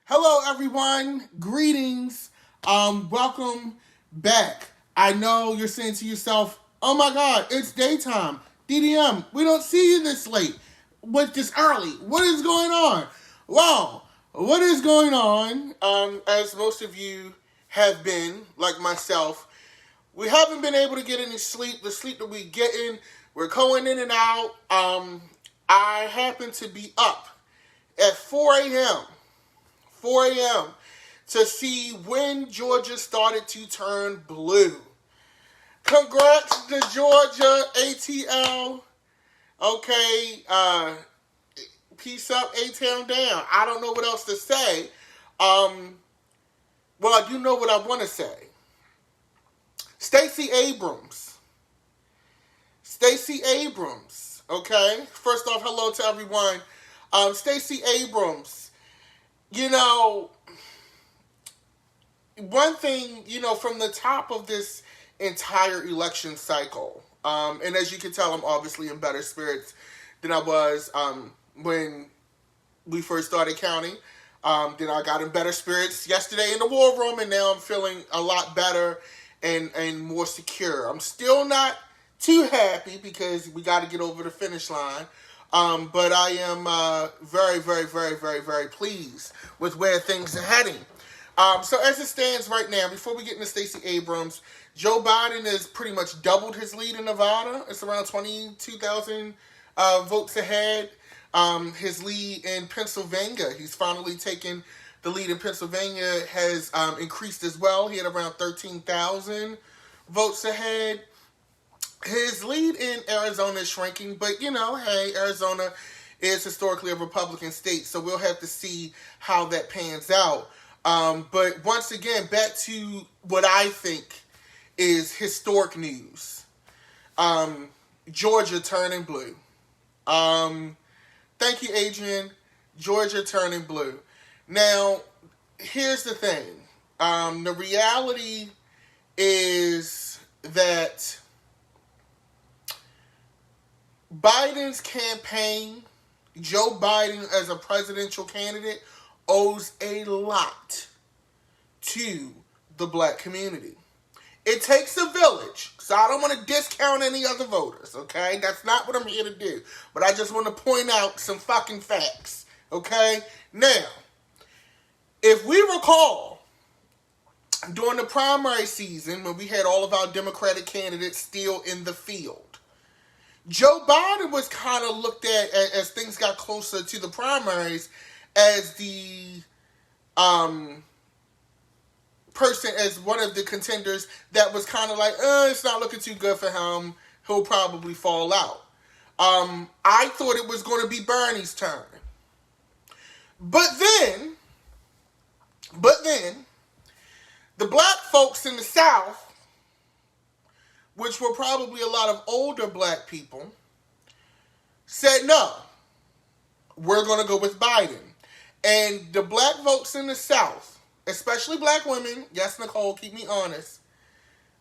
Hello, everyone. Greetings. Welcome back. I know you're saying to yourself, "Oh my God, it's daytime. DDM, we don't see you this late. What this early? What is going on?" Well, what is going on? As most of you have been, like myself, we haven't been able to get any sleep. The sleep that we getting, we're going in and out. I happen to be up at 4 a.m. 4 a.m. to see when Georgia started to turn blue. Congrats to Georgia, ATL. Okay, peace up, A-Town down. I don't know what else to say. Well, I do know what I want to say. Stacey Abrams. Stacey Abrams, okay? First off, hello to everyone. Stacey Abrams, you know, one thing, from the top of this entire election cycle, and as you can tell, I'm obviously in better spirits than I was when we first started counting. Then I got in better spirits yesterday in the war room, and now I'm feeling a lot better and more secure. I'm still not too happy because we got to get over the finish line. But I am very, very, very, very, very pleased with where things are heading. So as it stands right now, before we get into Stacey Abrams, Joe Biden has pretty much doubled his lead in Nevada. It's around 22,000 votes ahead. His lead in Pennsylvania, he's finally taken the lead in Pennsylvania, has increased as well. He had around 13,000 votes ahead. His lead in Arizona is shrinking, but hey, Arizona is historically a Republican state, so we'll have to see how that pans out. But once again, back to what I think is historic news. Georgia turning blue. Thank you, Adrian. Georgia turning blue. Now, here's the thing. The reality is that Biden's campaign, Joe Biden as a presidential candidate, owes a lot to the black community. It takes a village, so I don't want to discount any other voters, okay? That's not what I'm here to do. But I just want to point out some fucking facts, okay? Now, if we recall, during the primary season, when we had all of our Democratic candidates still in the field, Joe Biden was kind of looked at, as things got closer to the primaries, as the person, as one of the contenders that was kind of like, it's not looking too good for him. He'll probably fall out. I thought it was going to be Bernie's turn. But then, the black folks in the South, which were probably a lot of older black people, said no, we're going to go with Biden. And the black votes in the South, especially black women, yes, Nicole, keep me honest,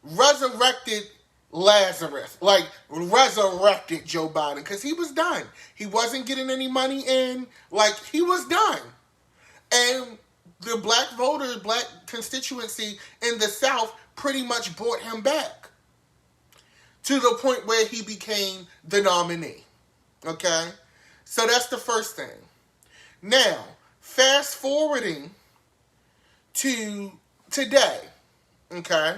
resurrected Lazarus, like resurrected Joe Biden, because he was done. He wasn't getting any money in, like he was done. And the black voters, black constituency in the South pretty much brought him back to the point where he became the nominee. Okay? So that's the first thing. Now, fast forwarding to today. Okay?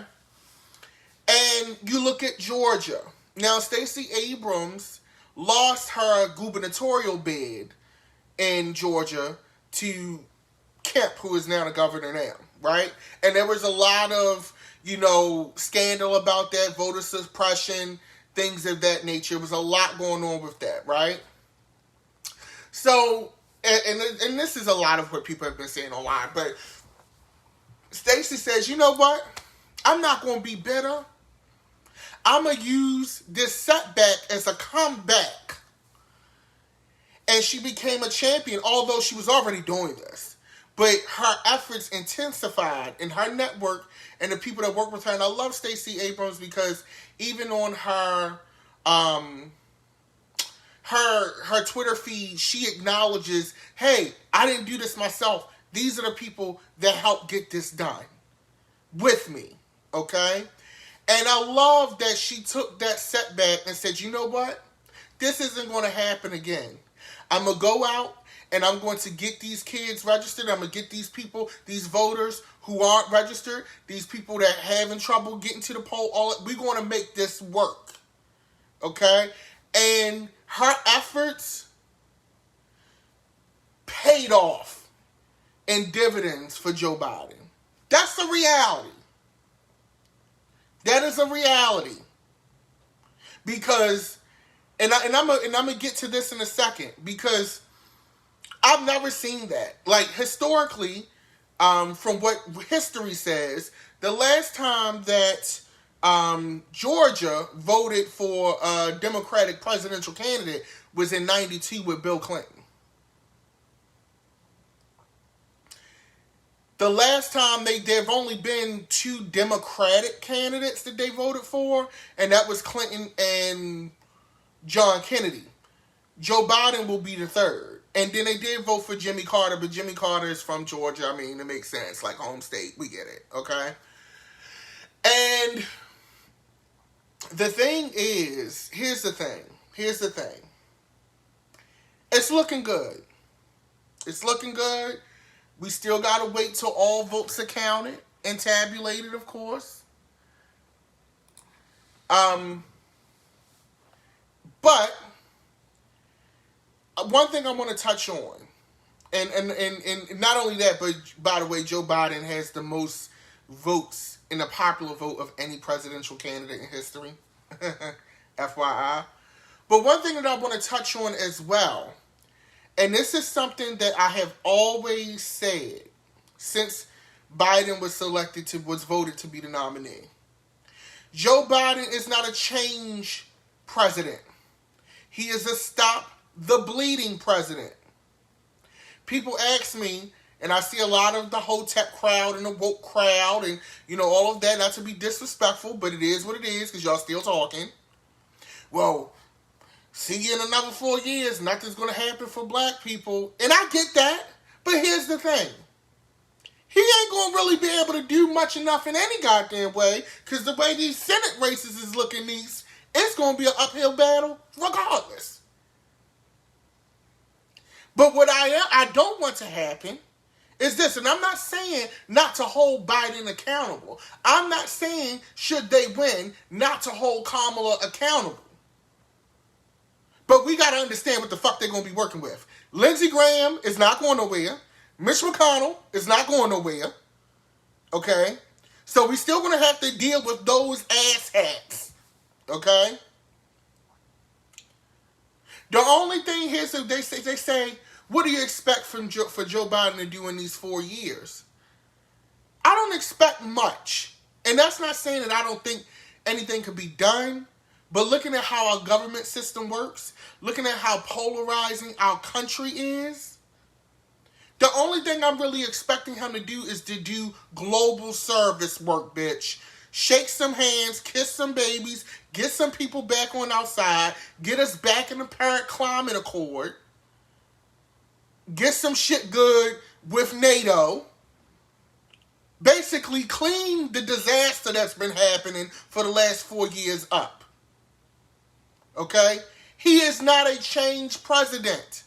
And you look at Georgia. Now, Stacey Abrams lost her gubernatorial bid in Georgia to Kemp, who is now the governor now, right? And there was a lot of, scandal about that, voter suppression, things of that nature. There was a lot going on with that, right? So, and this is a lot of what people have been saying online, but Stacey says, you know what? I'm not going to be bitter. I'm going to use this setback as a comeback. And she became a champion, although she was already doing this. But her efforts intensified in her network and the people that work with her. And I love Stacey Abrams because even on her her Twitter feed, she acknowledges, hey, I didn't do this myself. These are the people that helped get this done with me, okay? And I love that she took that setback and said, you know what? This isn't going to happen again. I'm going to go out and I'm going to get these kids registered. I'm going to get these people, these voters who aren't registered, these people that having trouble getting to the poll. We're going to make this work, okay? And her efforts paid off in dividends for Joe Biden. That's a reality. That is a reality. Because, and I'm gonna get to this in a second, because I've never seen that. Like, historically, from what history says, the last time that Georgia voted for a Democratic presidential candidate was in '92 with Bill Clinton. The last time there've only been 2 Democratic candidates that they voted for, and that was Clinton and John Kennedy. Joe Biden will be the third. And then they did vote for Jimmy Carter, but Jimmy Carter is from Georgia. I mean, it makes sense. Like, home state. We get it. Okay? And the thing is, here's the thing. It's looking good. It's looking good. We still got to wait till all votes are counted and tabulated, of course. But one thing I want to touch on, and not only that, but by the way, Joe Biden has the most votes in the popular vote of any presidential candidate in history. FYI. But one thing that I want to touch on as well, and this is something that I have always said since Biden was voted to be the nominee. Joe Biden is not a change president. He is a stop the bleeding president. People ask me, and I see a lot of the Hotep crowd and the woke crowd and, all of that, not to be disrespectful, but it is what it is because y'all still talking. Well, see you in another 4 years, nothing's going to happen for black people. And I get that, but here's the thing. He ain't going to really be able to do much enough in any goddamn way, because the way these Senate races is looking, it's going to be an uphill battle regardless. But what I don't want to happen is this, and I'm not saying not to hold Biden accountable. I'm not saying, should they win, not to hold Kamala accountable. But we got to understand what the fuck they're going to be working with. Lindsey Graham is not going nowhere. Mitch McConnell is not going nowhere. Okay? So we still going to have to deal with those asshats. Okay? The only thing here is that they say, what do you expect for Joe Biden to do in these 4 years? I don't expect much. And that's not saying that I don't think anything could be done. But looking at how our government system works, looking at how polarizing our country is, the only thing I'm really expecting him to do is to do global service work, bitch. Shake some hands, kiss some babies, get some people back on our side, get us back in the Paris Climate Accord, get some shit good with NATO, basically clean the disaster that's been happening for the last 4 years up. Okay? He is not a change president.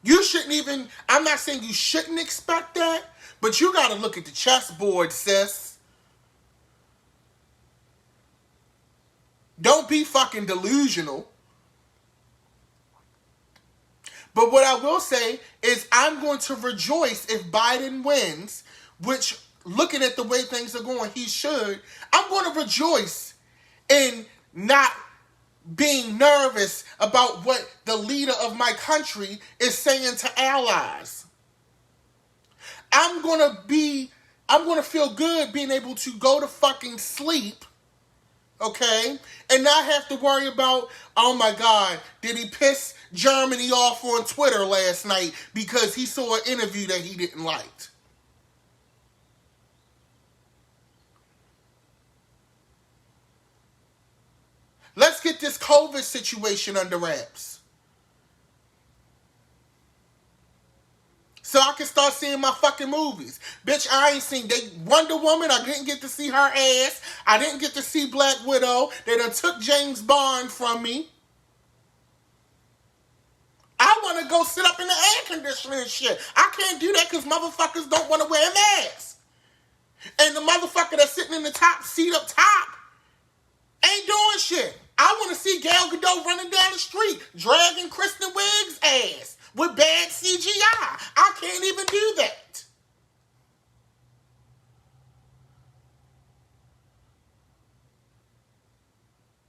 You shouldn't even, I'm not saying you shouldn't expect that, but you got to look at the chessboard, sis. Don't be fucking delusional. But what I will say is I'm going to rejoice if Biden wins, which, looking at the way things are going, he should. I'm going to rejoice in not being nervous about what the leader of my country is saying to allies. I'm going to feel good being able to go to fucking sleep, okay, and not have to worry about, oh my God, did he piss Germany off on Twitter last night because he saw an interview that he didn't like. Let's get this COVID situation under wraps. so I can start seeing my fucking movies. Bitch, I ain't seen Wonder Woman. I didn't get to see her ass. I didn't get to see Black Widow. They done took James Bond from me. I want to go sit up in the air conditioner and shit. I can't do that because motherfuckers don't want to wear masks. And the motherfucker that's sitting in the top seat up top ain't doing shit. I want to see Gal Gadot running down the street, dragging Kristen Wiig's ass with bad CGI. I can't even do that.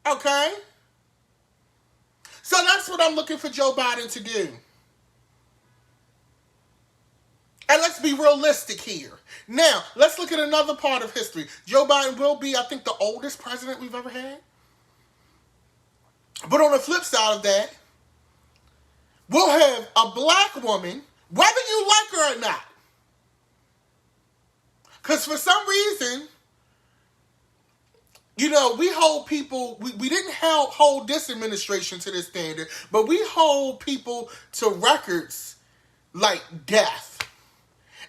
Okay? So that's what I'm looking for Joe Biden to do. And let's be realistic here. Now, let's look at another part of history. Joe Biden will be, I think, the oldest president we've ever had. But on the flip side of that, we'll have a black woman, whether you like her or not. Because for some reason, we hold people, we didn't hold this administration to this standard, but we hold people to records like death.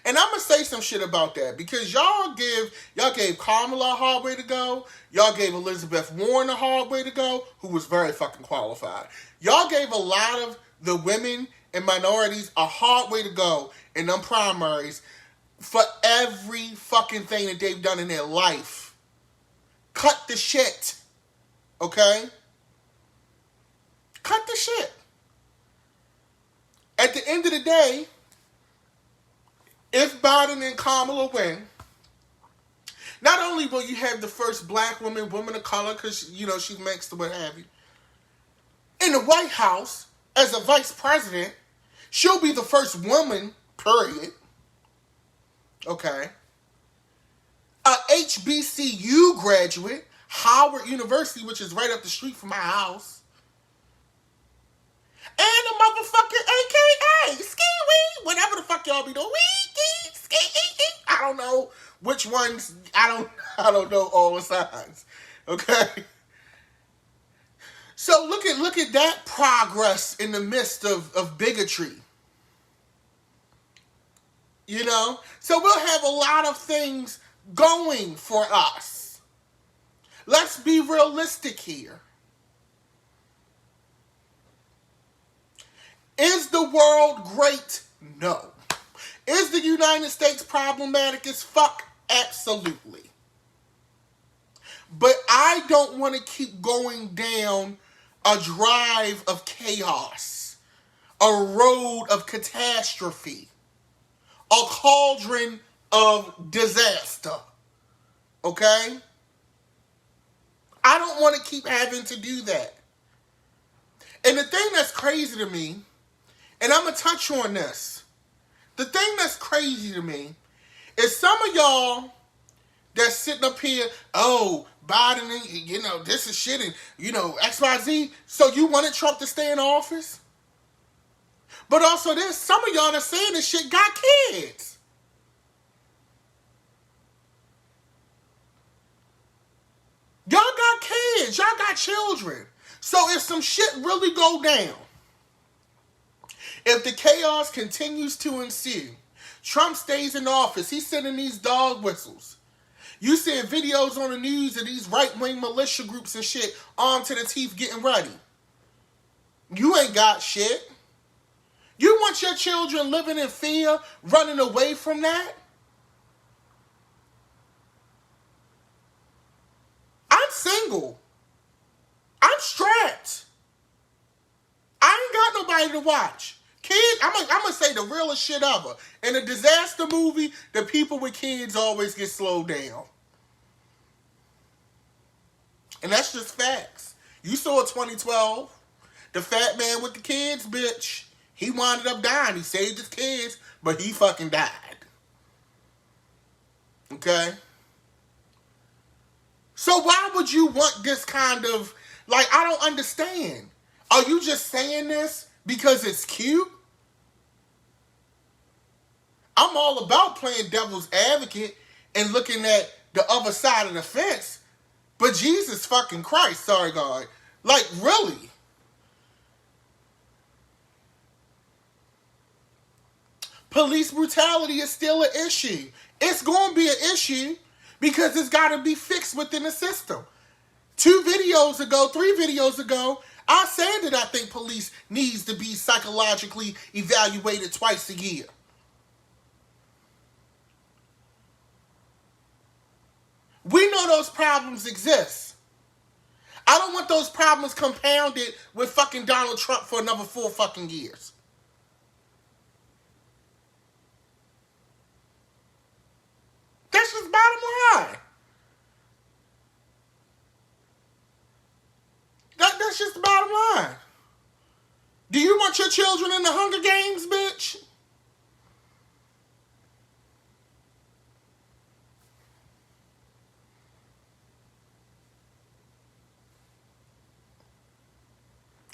And I'm going to say some shit about that because y'all gave Kamala a hard way to go. Y'all gave Elizabeth Warren a hard way to go, who was very fucking qualified. Y'all gave a lot of the women and minorities a hard way to go in them primaries for every fucking thing that they've done in their life. Cut the shit. Okay? Cut the shit. At the end of the day, if Biden and Kamala win, not only will you have the first black woman of color, because, she's mixed or what have you, in the White House as a vice president, she'll be the first woman, period. Okay. A HBCU graduate, Howard University, which is right up the street from my house. And a motherfucking AKA, ski-wee, whatever the fuck y'all be doing. I don't know which ones, I don't know all the signs. Okay? So look at that progress in the midst of bigotry. So we'll have a lot of things going for us. Let's be realistic here. Is the world great? No. Is the United States problematic as fuck? Absolutely. But I don't want to keep going down a drive of chaos, a road of catastrophe, a cauldron of disaster. Okay? I don't want to keep having to do that. And the thing that's crazy to me, and I'm going to touch on this. The thing that's crazy to me is some of y'all that's sitting up here, oh, Biden, this is shit and, XYZ. So you wanted Trump to stay in office? But also there's some of y'all that's saying this shit got kids. Y'all got kids. Y'all got children. So if some shit really go down, if the chaos continues to ensue, Trump stays in office, he's sending these dog whistles. You seeing videos on the news of these right-wing militia groups and shit, armed to the teeth getting ready. You ain't got shit. You want your children living in fear, running away from that? I'm single. I'm strapped. I ain't got nobody to watch. Kids, I'm gonna say the realest shit ever. In a disaster movie, the people with kids always get slowed down. And that's just facts. You saw 2012. The fat man with the kids, bitch. He wound up dying. He saved his kids, but he fucking died. Okay? So why would you want this kind of... I don't understand. Are you just saying this because it's cute? I'm all about playing devil's advocate and looking at the other side of the fence. But Jesus fucking Christ, sorry God. Really? Police brutality is still an issue. It's going to be an issue because it's got to be fixed within the system. 3 videos ago, I said that I think police needs to be psychologically evaluated twice a year. We know those problems exist. I don't want those problems compounded with fucking Donald Trump for another 4 fucking years. That's just bottom line. That's just the bottom line. Do you want your children in the Hunger Games, bitch?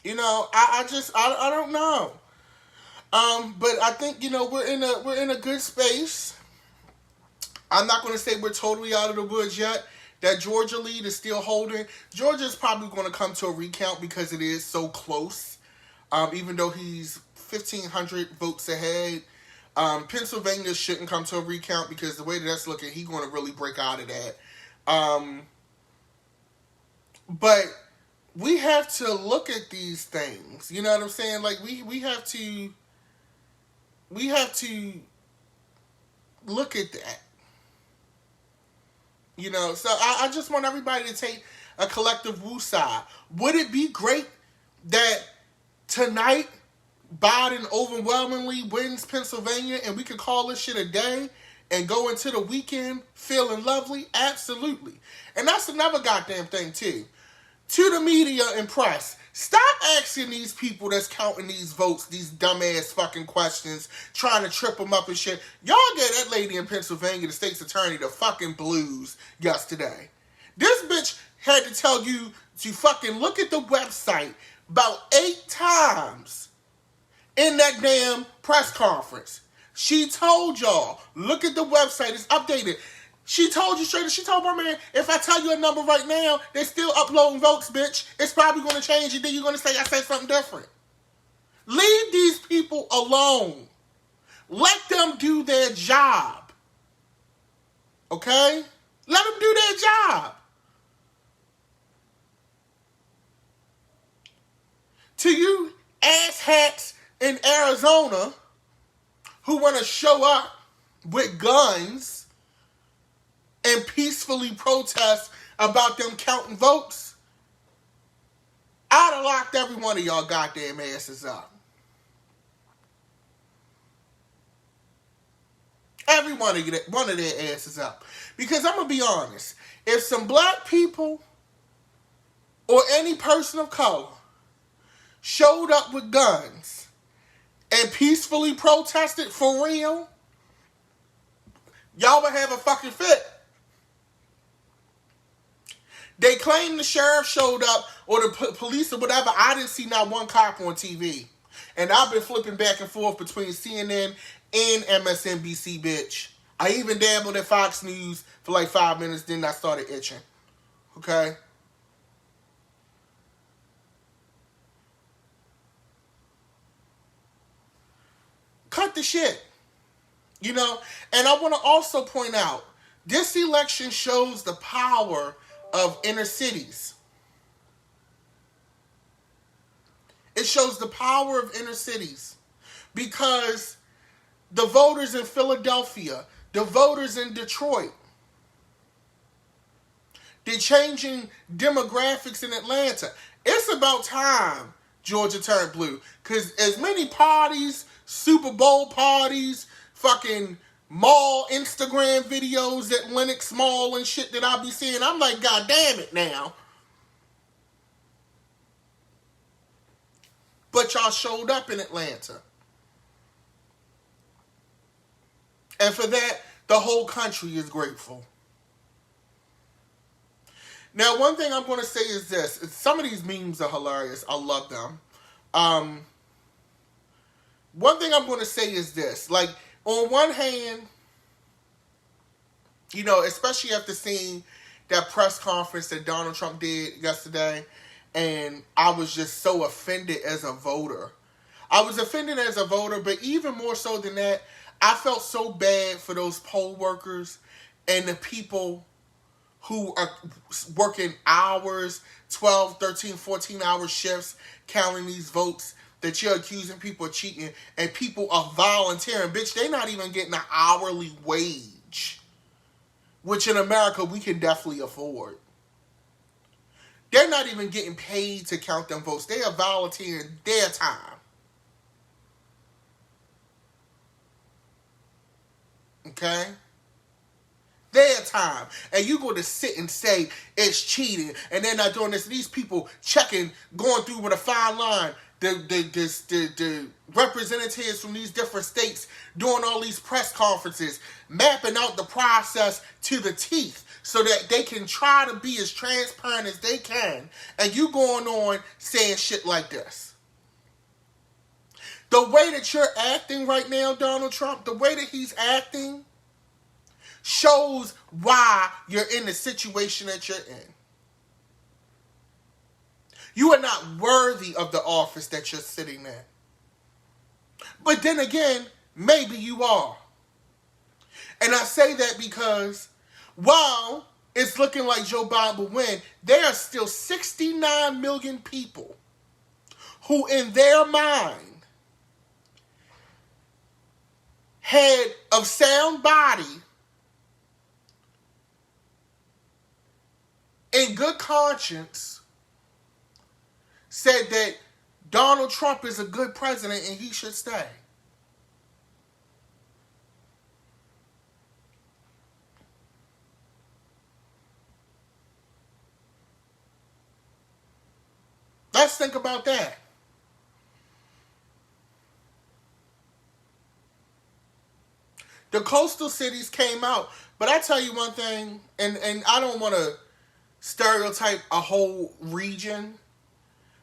You know, I don't know. But I think, you know, we're in a good space. I'm not going to say we're totally out of the woods yet. That Georgia lead is still holding. Georgia's probably going to come to a recount because it is so close. Even though he's 1,500 votes ahead. Pennsylvania shouldn't come to a recount because the way that's looking, he's going to really break out of that. But we have to look at these things. You know what I'm saying? Like, we have to look at that. You know, so I just want everybody to take a collective woosah. Would it be great that tonight Biden overwhelmingly wins Pennsylvania and we could call this shit a day and go into the weekend feeling lovely? Absolutely. And that's another goddamn thing too. To the media and press, stop asking these people that's counting these votes these dumbass fucking questions, trying to trip them up and shit. Y'all gave that lady in Pennsylvania, the state's attorney, the fucking blues yesterday. This bitch had to tell you to fucking look at the website about 8 times in that damn press conference. She told y'all, look at the website, it's updated. She told you straight, she told my man, if I tell you a number right now, they're still uploading votes, bitch. It's probably going to change, and then you're going to say I said something different. Leave these people alone. Let them do their job. Okay? Let them do their job. To you asshats in Arizona who want to show up with guns and peacefully protest about them counting votes, I'd have locked every one of y'all goddamn asses up. Every one of their asses up. Because I'm going to be honest, if some black people or any person of color showed up with guns and peacefully protested for real, y'all would have a fucking fit. They claim the sheriff showed up or the police or whatever. I didn't see not one cop on TV. And I've been flipping back and forth between CNN and MSNBC, bitch. I even dabbled at Fox News for like 5 minutes, then I started itching. Okay? Cut the shit. You know? And I want to also point out, this election shows the power of inner cities. It shows the power of inner cities because the voters in Philadelphia, the voters in Detroit, they're changing demographics in Atlanta. It's about time Georgia turned blue because as many parties, Super Bowl parties, fucking mall Instagram videos at Lenox Mall and shit that I be seeing, I'm like, God damn it now. But y'all showed up in Atlanta. And for that, the whole country is grateful. Now, one thing I'm going to say is this. Some of these memes are hilarious. I love them. One thing I'm going to say is this. Like, on one hand, you know, especially after seeing that press conference that Donald Trump did yesterday, and I was just so offended as a voter. I was offended as a voter, but even more so than that, I felt so bad for those poll workers and the people who are working hours, 12, 13, 14-hour shifts, counting these votes, that you're accusing people of cheating, and people are volunteering. Bitch, they're not even getting an hourly wage, which in America we can definitely afford. They're not even getting paid to count them votes. They are volunteering their time. Okay? Their time. And you go to sit and say it's cheating, and they're not doing this. These people checking, going through with a fine line, the representatives from these different states doing all these press conferences, mapping out the process to the teeth so that they can try to be as transparent as they can. And you going on saying shit like this. The way that you're acting right now, Donald Trump, the way that he's acting shows why you're in the situation that you're in. You are not worthy of the office that you're sitting in. But then again, maybe you are. And I say that because while it's looking like Joe Biden will win, there are still 69 million people who in their mind, head of sound body, in good conscience, said that Donald Trump is a good president and he should stay. Let's think about that. The coastal cities came out. But I tell you one thing, and I don't want to stereotype a whole region,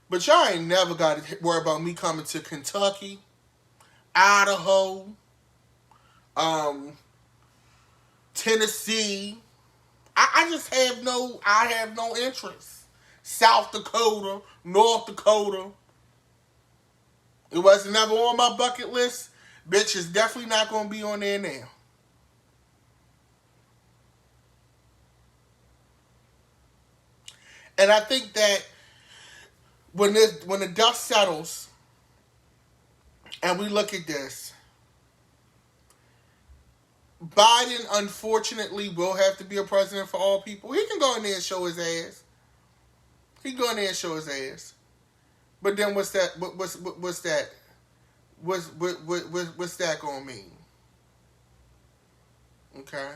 but y'all ain't never got to worry about me coming to Kentucky, Idaho, Tennessee. I just have no interest. South Dakota, North Dakota. It wasn't never on my bucket list. Bitch, it's definitely not going to be on there now. And I think that when the dust settles and we look at this, Biden unfortunately will have to be a president for all people. He can go in there and show his ass. He can go in there and show his ass. But then what's that? What's that? What's that gonna mean? Okay.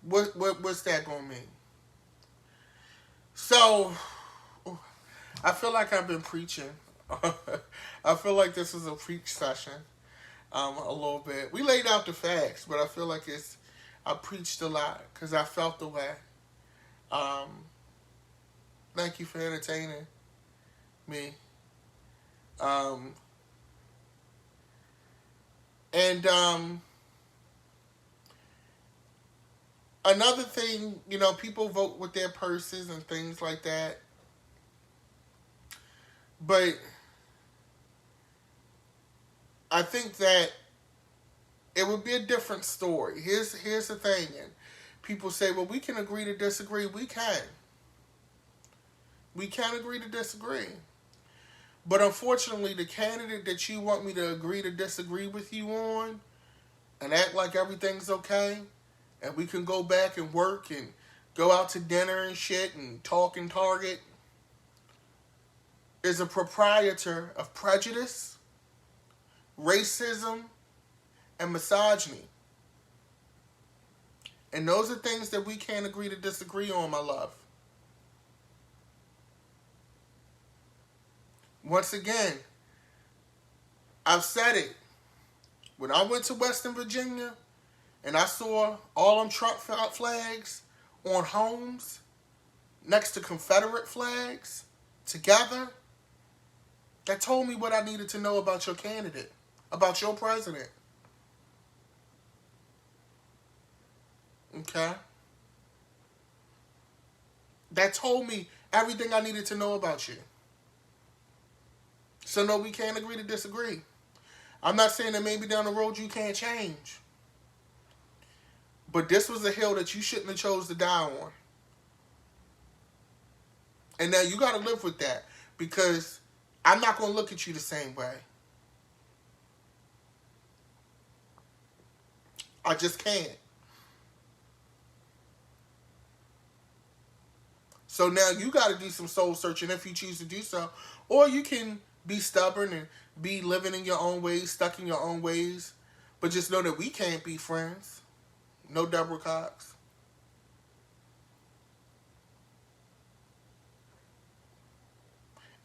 What's that gonna mean? So, I feel like I've been preaching. I feel like this is a preach session. A little bit. We laid out the facts, but I feel like I preached a lot because I felt the way. Thank you for entertaining me. Another thing, people vote with their purses and things like that. But I think that it would be a different story. Here's the thing, and people say, well, we can agree to disagree. We can. We can agree to disagree. But unfortunately, the candidate that you want me to agree to disagree with you on and act like everything's okay, and we can go back and work and go out to dinner and shit and talk and Target, is a proprietor of prejudice, racism, and misogyny. And those are things that we can't agree to disagree on, my love. Once again, I've said it. When I went to Western Virginia and I saw all them Trump flags on homes next to Confederate flags together, that told me what I needed to know about your candidate, about your president. Okay? That told me everything I needed to know about you. So no, we can't agree to disagree. I'm not saying that maybe down the road you can't change. But this was a hill that you shouldn't have chose to die on. And now you got to live with that. Because I'm not going to look at you the same way. I just can't. So now you got to do some soul searching if you choose to do so. Or you can be stubborn and be living in your own ways, stuck in your own ways. But just know that we can't be friends. No Deborah Cox.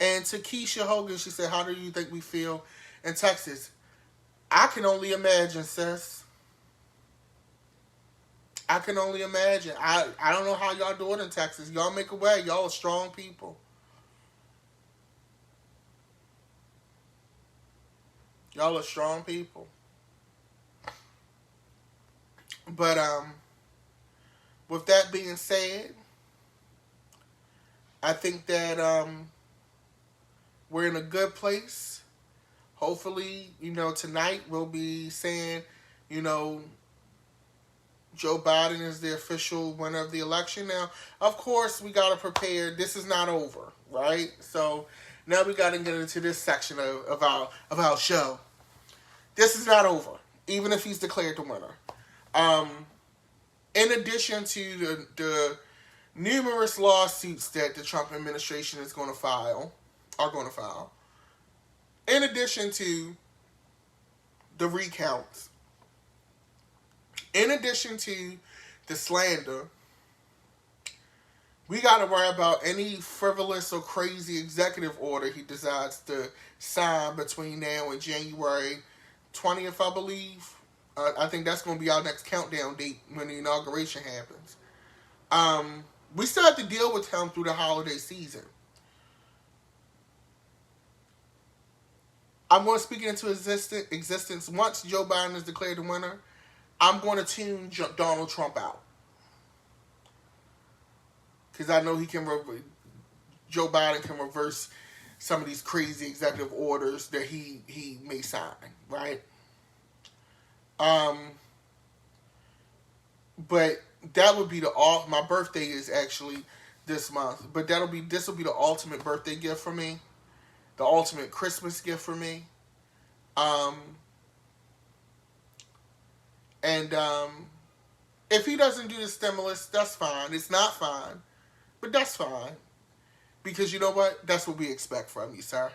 And to Keisha Hogan, she said, how do you think we feel in Texas? I can only imagine, sis. I can only imagine. I don't know how y'all do it in Texas. Y'all make a way. Y'all are strong people. Y'all are strong people. But with that being said, I think that we're in a good place. Hopefully, tonight we'll be saying, Joe Biden is the official winner of the election. Now, of course, we got to prepare. This is not over, right? So now we got to get into this section of our show. This is not over, even if he's declared the winner. In addition to the numerous lawsuits that the Trump administration are going to file, in addition to the recounts, in addition to the slander, we got to worry about any frivolous or crazy executive order he decides to sign between now and January 20th, I believe. I think that's going to be our next countdown date when the inauguration happens. We still have to deal with him through the holiday season. I'm going to speak it into existence. Once Joe Biden is declared the winner, I'm going to tune Donald Trump out. Because I know Joe Biden can reverse some of these crazy executive orders that he may sign, right? But that would be my birthday is actually this month. But this will be the ultimate birthday gift for me. The ultimate Christmas gift for me. And if he doesn't do the stimulus, that's fine. It's not fine, but that's fine. Because you know what? That's what we expect from you, sir.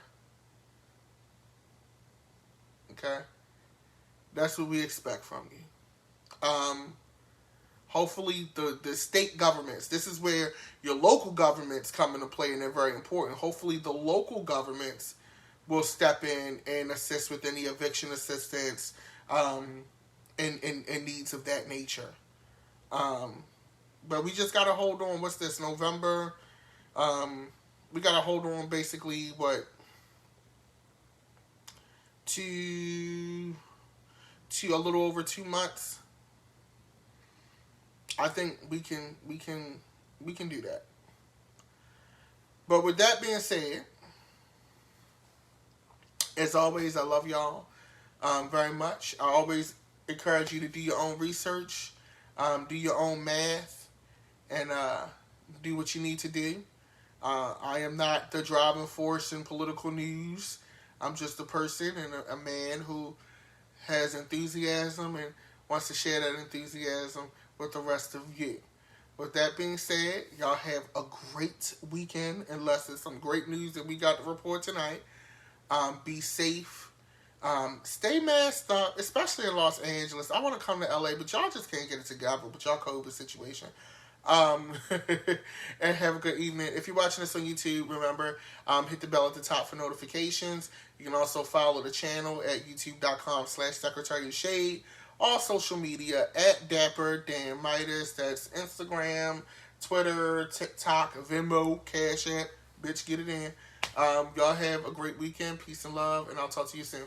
Okay? That's what we expect from you. Hopefully the state governments, this is where your local governments come into play and they're very important. Hopefully the local governments will step in and assist with any eviction assistance and needs of that nature. But we just got to hold on. What's this, November? We got to hold on basically, to a little over 2 months. I think we can do that. But with that being said, as always, I love y'all very much. I always encourage you to do your own research, do your own math, and do what you need to do. I am not the driving force in political news. I'm just a person and a man who has enthusiasm and wants to share that enthusiasm with the rest of you. With that being said, y'all have a great weekend, unless it's some great news that we got to report tonight. Be safe. Stay masked up, especially in Los Angeles. I want to come to LA, but y'all just can't get it together with y'all COVID situation. And have a good evening. If you're watching this on YouTube, remember, hit the bell at the top for notifications. You can also follow the channel at youtube.com/Secretary of Shade. All social media at Dapper Dan Midas. That's Instagram, Twitter, TikTok, Venmo, Cash App. Bitch, get it in. Y'all have a great weekend. Peace and love, and I'll talk to you soon.